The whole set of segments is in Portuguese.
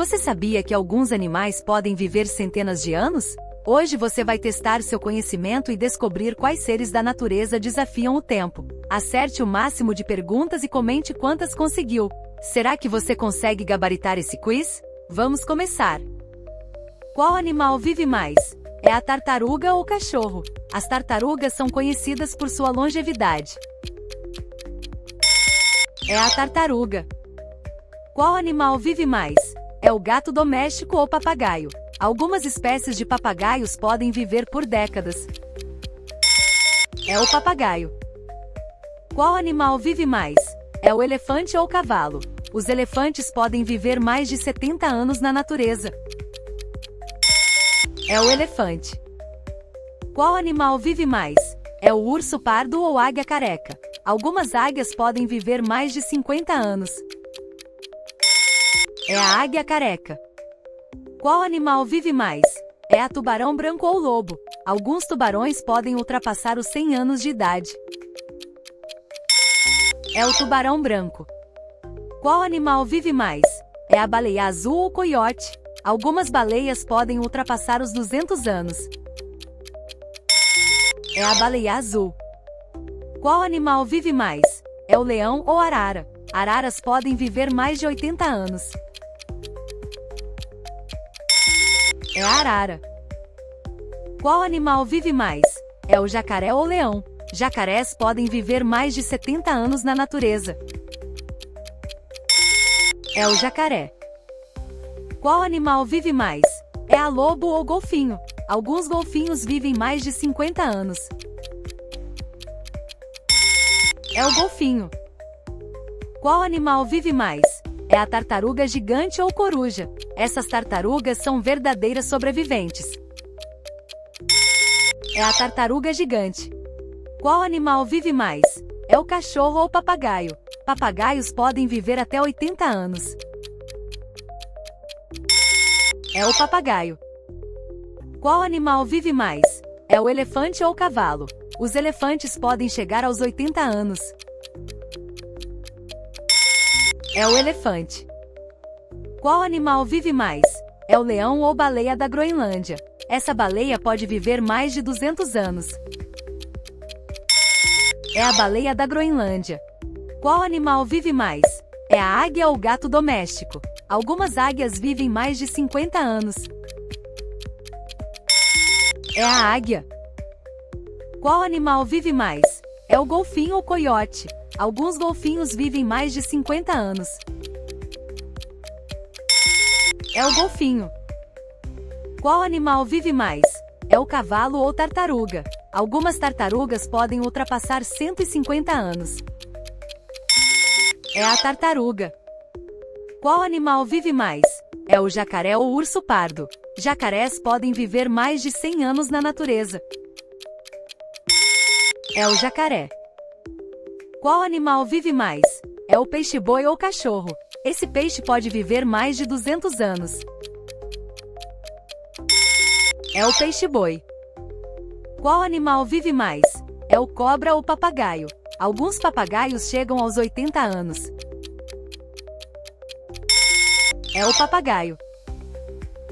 Você sabia que alguns animais podem viver centenas de anos? Hoje você vai testar seu conhecimento e descobrir quais seres da natureza desafiam o tempo. Acerte o máximo de perguntas e comente quantas conseguiu. Será que você consegue gabaritar esse quiz? Vamos começar! Qual animal vive mais? É a tartaruga ou o cachorro? As tartarugas são conhecidas por sua longevidade. É a tartaruga. Qual animal vive mais? É o gato doméstico ou papagaio? Algumas espécies de papagaios podem viver por décadas. É o papagaio. Qual animal vive mais? É o elefante ou o cavalo? Os elefantes podem viver mais de 70 anos na natureza. É o elefante. Qual animal vive mais? É o urso pardo ou águia careca? Algumas águias podem viver mais de 50 anos. É a águia careca. Qual animal vive mais? É a tubarão branco ou lobo? Alguns tubarões podem ultrapassar os 100 anos de idade. É o tubarão branco. Qual animal vive mais? É a baleia azul ou coiote? Algumas baleias podem ultrapassar os 200 anos. É a baleia azul. Qual animal vive mais? É o leão ou arara? Araras podem viver mais de 80 anos. É a arara. Qual animal vive mais? É o jacaré ou leão? Jacarés podem viver mais de 70 anos na natureza. É o jacaré. Qual animal vive mais? É a lobo ou golfinho? Alguns golfinhos vivem mais de 50 anos. É o golfinho. Qual animal vive mais? É a tartaruga gigante ou coruja? Essas tartarugas são verdadeiras sobreviventes. É a tartaruga gigante. Qual animal vive mais? É o cachorro ou papagaio? Papagaios podem viver até 80 anos. É o papagaio. Qual animal vive mais? É o elefante ou o cavalo? Os elefantes podem chegar aos 80 anos. É o elefante. Qual animal vive mais? É o leão ou baleia da Groenlândia? Essa baleia pode viver mais de 200 anos. É a baleia da Groenlândia. Qual animal vive mais? É a águia ou o gato doméstico? Algumas águias vivem mais de 50 anos. É a águia. Qual animal vive mais? É o golfinho ou coiote? Alguns golfinhos vivem mais de 50 anos. É o golfinho. Qual animal vive mais? É o cavalo ou tartaruga? Algumas tartarugas podem ultrapassar 150 anos. É a tartaruga. Qual animal vive mais? É o jacaré ou o urso pardo? Jacarés podem viver mais de 100 anos na natureza. É o jacaré. Qual animal vive mais? É o peixe-boi ou o cachorro? Esse peixe pode viver mais de 200 anos. É o peixe-boi. Qual animal vive mais? É o cobra ou o papagaio? Alguns papagaios chegam aos 80 anos. É o papagaio.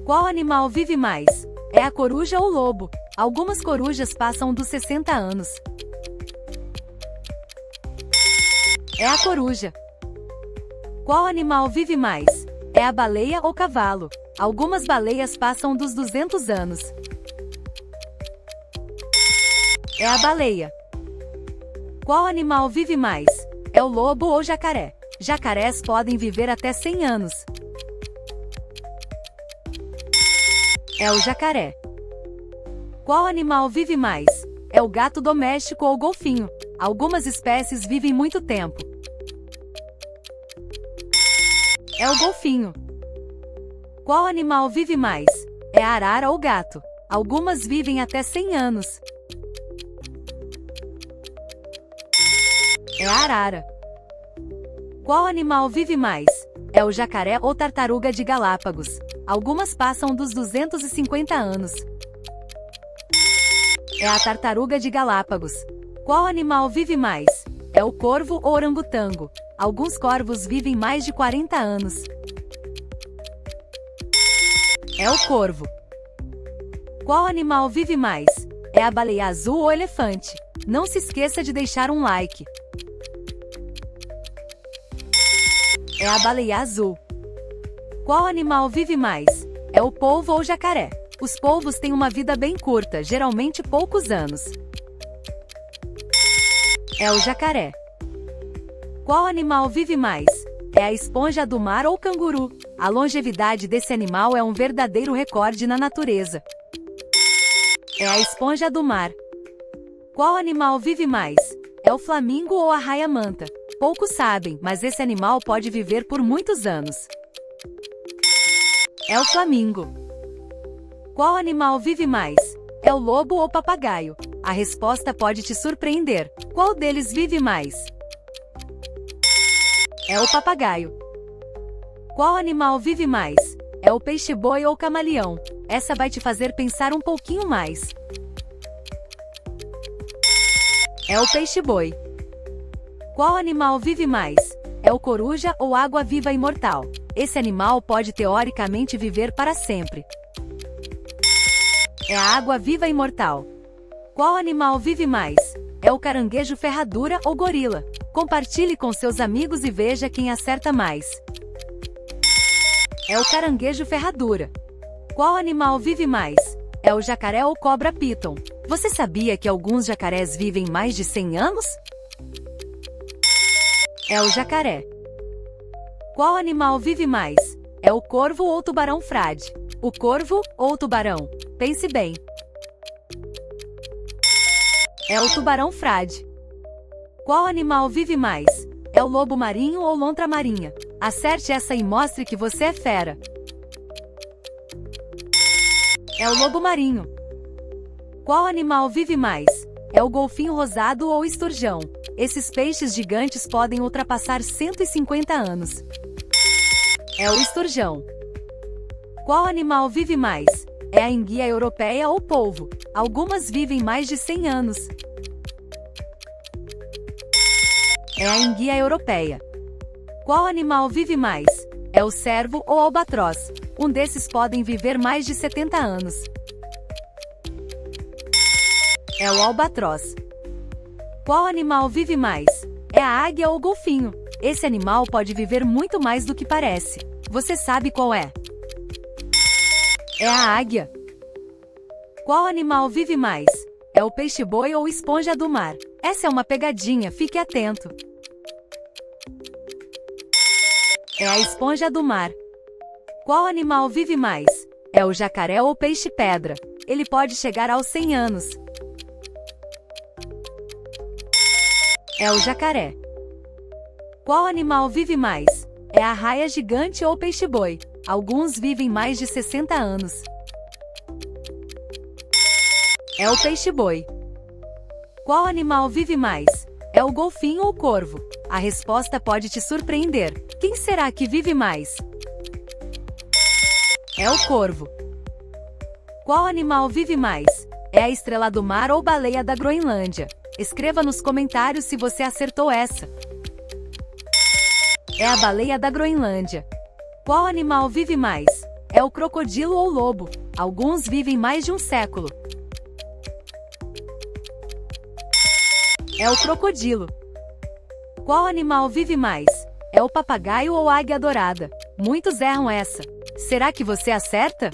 Qual animal vive mais? É a coruja ou o lobo? Algumas corujas passam dos 60 anos. É a coruja. Qual animal vive mais? É a baleia ou cavalo? Algumas baleias passam dos 200 anos. É a baleia. Qual animal vive mais? É o lobo ou jacaré? Jacarés podem viver até 100 anos. É o jacaré. Qual animal vive mais? É o gato doméstico ou o golfinho? Algumas espécies vivem muito tempo. É o golfinho. Qual animal vive mais? É a arara ou o gato? Algumas vivem até 100 anos. É a arara. Qual animal vive mais? É o jacaré ou tartaruga de Galápagos? Algumas passam dos 250 anos. É a tartaruga de Galápagos. Qual animal vive mais? É o corvo ou orangotango? Alguns corvos vivem mais de 40 anos. É o corvo. Qual animal vive mais? É a baleia azul ou elefante? Não se esqueça de deixar um like. É a baleia azul. Qual animal vive mais? É o polvo ou jacaré? Os polvos têm uma vida bem curta, geralmente poucos anos. É o jacaré. Qual animal vive mais? É a esponja do mar ou o canguru? A longevidade desse animal é um verdadeiro recorde na natureza. É a esponja do mar. Qual animal vive mais? É o flamingo ou a raia-manta? Poucos sabem, mas esse animal pode viver por muitos anos. É o flamingo. Qual animal vive mais? É o lobo ou o papagaio? A resposta pode te surpreender. Qual deles vive mais? É o papagaio. Qual animal vive mais? É o peixe-boi ou o camaleão? Essa vai te fazer pensar um pouquinho mais. É o peixe-boi. Qual animal vive mais? É o coruja ou água-viva imortal? Esse animal pode teoricamente viver para sempre. É a água-viva imortal. Qual animal vive mais? É o caranguejo ferradura ou gorila? Compartilhe com seus amigos e veja quem acerta mais. É o caranguejo ferradura. Qual animal vive mais? É o jacaré ou cobra python? Você sabia que alguns jacarés vivem mais de 100 anos? É o jacaré. Qual animal vive mais? É o corvo ou o tubarão-frade? O corvo ou o tubarão? Pense bem. É o tubarão-frade. Qual animal vive mais? É o lobo marinho ou lontra marinha? Acerte essa e mostre que você é fera. É o lobo marinho. Qual animal vive mais? É o golfinho rosado ou esturjão? Esses peixes gigantes podem ultrapassar 150 anos. É o esturjão. Qual animal vive mais? É a enguia europeia ou polvo? Algumas vivem mais de 100 anos. É a enguia europeia. Qual animal vive mais? É o cervo ou albatroz? Um desses podem viver mais de 70 anos. É o albatroz. Qual animal vive mais? É a águia ou o golfinho? Esse animal pode viver muito mais do que parece. Você sabe qual é? É a águia. Qual animal vive mais? É o peixe-boi ou esponja do mar? Essa é uma pegadinha, fique atento. É a esponja do mar. Qual animal vive mais? É o jacaré ou peixe-pedra? Ele pode chegar aos 100 anos. É o jacaré. Qual animal vive mais? É a raia gigante ou peixe-boi? Alguns vivem mais de 60 anos. É o peixe-boi. Qual animal vive mais? É o golfinho ou o corvo? A resposta pode te surpreender. Quem será que vive mais? É o corvo. Qual animal vive mais? É a estrela do mar ou baleia da Groenlândia? Escreva nos comentários se você acertou essa. É a baleia da Groenlândia. Qual animal vive mais? É o crocodilo ou o lobo? Alguns vivem mais de um século. É o crocodilo. Qual animal vive mais? É o papagaio ou a águia dourada? Muitos erram essa. Será que você acerta?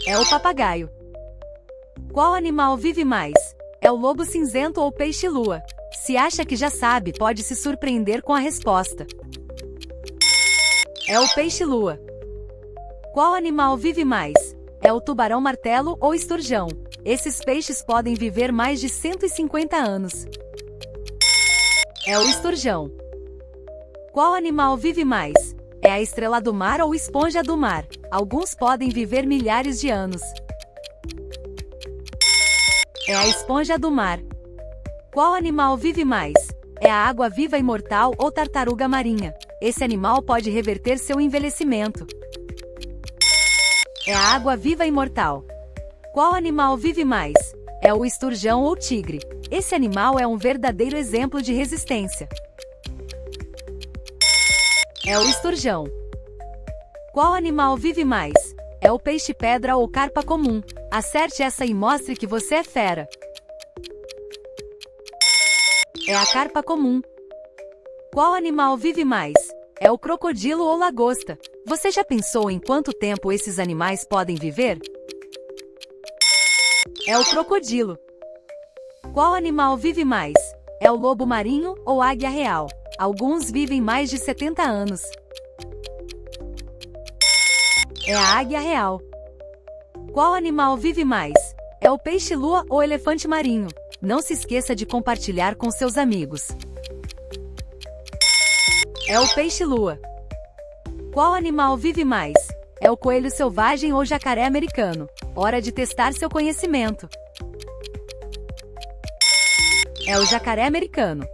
É o papagaio. Qual animal vive mais? É o lobo cinzento ou o peixe-lua? Se acha que já sabe, pode se surpreender com a resposta. É o peixe-lua. Qual animal vive mais? É o tubarão-martelo ou esturjão? Esses peixes podem viver mais de 150 anos. É o esturjão. Qual animal vive mais? É a estrela do mar ou esponja do mar? Alguns podem viver milhares de anos. É a esponja do mar. Qual animal vive mais? É a água-viva imortal ou tartaruga marinha? Esse animal pode reverter seu envelhecimento. É a água-viva imortal. Qual animal vive mais? É o esturjão ou tigre? Esse animal é um verdadeiro exemplo de resistência. É o esturjão. Qual animal vive mais? É o peixe-pedra ou carpa comum? Acerte essa e mostre que você é fera. É a carpa comum. Qual animal vive mais? É o crocodilo ou lagosta? Você já pensou em quanto tempo esses animais podem viver? É o crocodilo. Qual animal vive mais? É o lobo marinho ou águia real? Alguns vivem mais de 70 anos. É a águia real. Qual animal vive mais? É o peixe-lua ou elefante marinho? Não se esqueça de compartilhar com seus amigos. É o peixe-lua. Qual animal vive mais? É o coelho selvagem ou jacaré americano? Hora de testar seu conhecimento. É o jacaré americano.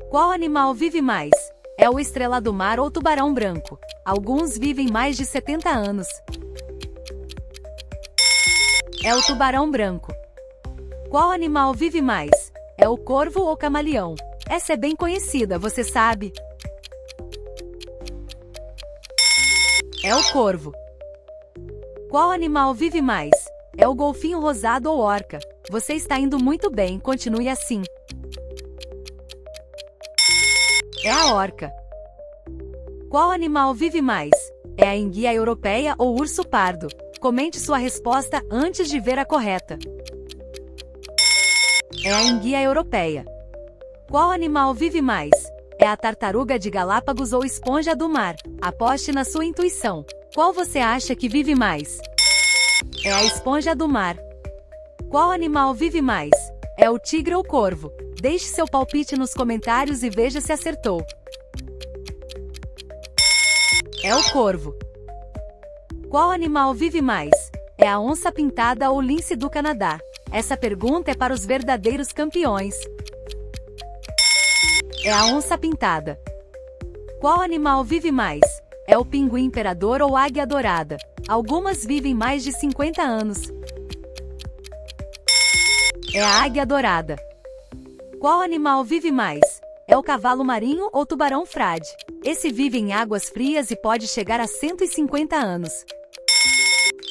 Qual animal vive mais? É o estrela do mar ou tubarão branco? Alguns vivem mais de 70 anos. É o tubarão branco. Qual animal vive mais? É o corvo ou camaleão? Essa é bem conhecida, você sabe? É o corvo. Qual animal vive mais? É o golfinho rosado ou orca? Você está indo muito bem, continue assim. É a orca. Qual animal vive mais? É a enguia europeia ou urso pardo? Comente sua resposta antes de ver a correta. É a enguia europeia. Qual animal vive mais? É a tartaruga de Galápagos ou esponja do mar? Aposte na sua intuição. Qual você acha que vive mais? É a esponja do mar. Qual animal vive mais? É o tigre ou corvo? Deixe seu palpite nos comentários e veja se acertou. É o corvo. Qual animal vive mais? É a onça pintada ou lince do Canadá? Essa pergunta é para os verdadeiros campeões. É a onça pintada. Qual animal vive mais? É o pinguim imperador ou águia dourada? Algumas vivem mais de 50 anos. É a águia dourada. Qual animal vive mais? É o cavalo marinho ou tubarão frade? Esse vive em águas frias e pode chegar a 150 anos.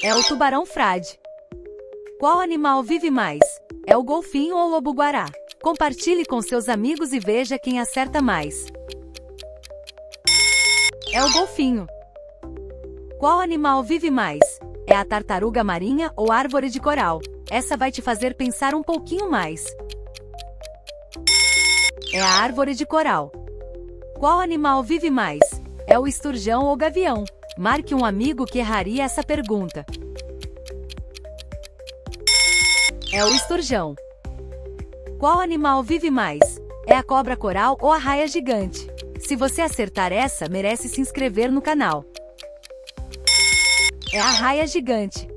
É o tubarão frade. Qual animal vive mais? É o golfinho ou lobo-guará? Compartilhe com seus amigos e veja quem acerta mais. É o golfinho. Qual animal vive mais? É a tartaruga marinha ou árvore de coral? Essa vai te fazer pensar um pouquinho mais. É a árvore de coral. Qual animal vive mais? É o esturjão ou gavião? Marque um amigo que erraria essa pergunta. É o esturjão. Qual animal vive mais? É a cobra coral ou a raia gigante? Se você acertar essa, merece se inscrever no canal. É a raia gigante.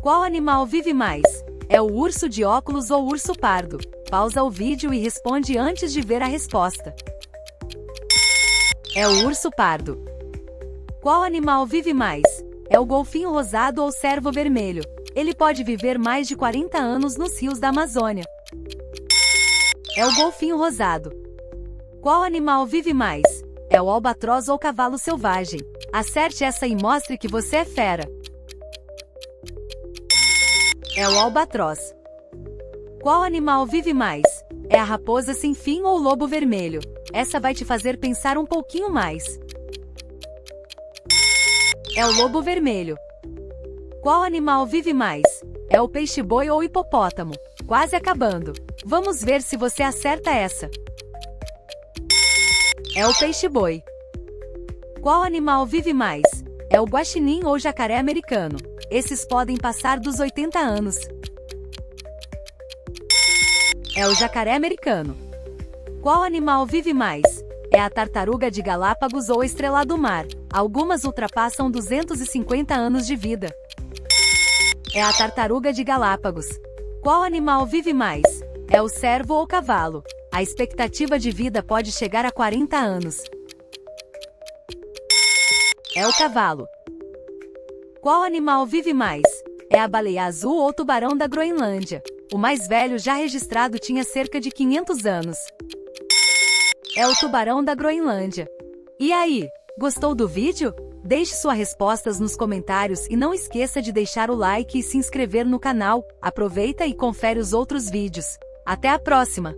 Qual animal vive mais? É o urso de óculos ou urso pardo? Pausa o vídeo e responde antes de ver a resposta. É o urso pardo. Qual animal vive mais? É o golfinho rosado ou cervo vermelho? Ele pode viver mais de 40 anos nos rios da Amazônia. É o golfinho rosado. Qual animal vive mais? É o albatroz ou cavalo selvagem? Acerte essa e mostre que você é fera. É o albatroz. Qual animal vive mais? É a raposa sem fim ou o lobo vermelho? Essa vai te fazer pensar um pouquinho mais. É o lobo vermelho. Qual animal vive mais? É o peixe-boi ou hipopótamo? Quase acabando. Vamos ver se você acerta essa. É o peixe-boi. Qual animal vive mais? É o guaxinim ou jacaré americano? Esses podem passar dos 80 anos. É o jacaré americano. Qual animal vive mais? É a tartaruga de Galápagos ou estrela do mar? Algumas ultrapassam 250 anos de vida. É a tartaruga de Galápagos. Qual animal vive mais? É o cervo ou cavalo? A expectativa de vida pode chegar a 40 anos. É o cavalo. Qual animal vive mais? É a baleia azul ou tubarão da Groenlândia? O mais velho já registrado tinha cerca de 500 anos. É o tubarão da Groenlândia. E aí, gostou do vídeo? Deixe suas respostas nos comentários e não esqueça de deixar o like e se inscrever no canal. Aproveita e confere os outros vídeos. Até a próxima!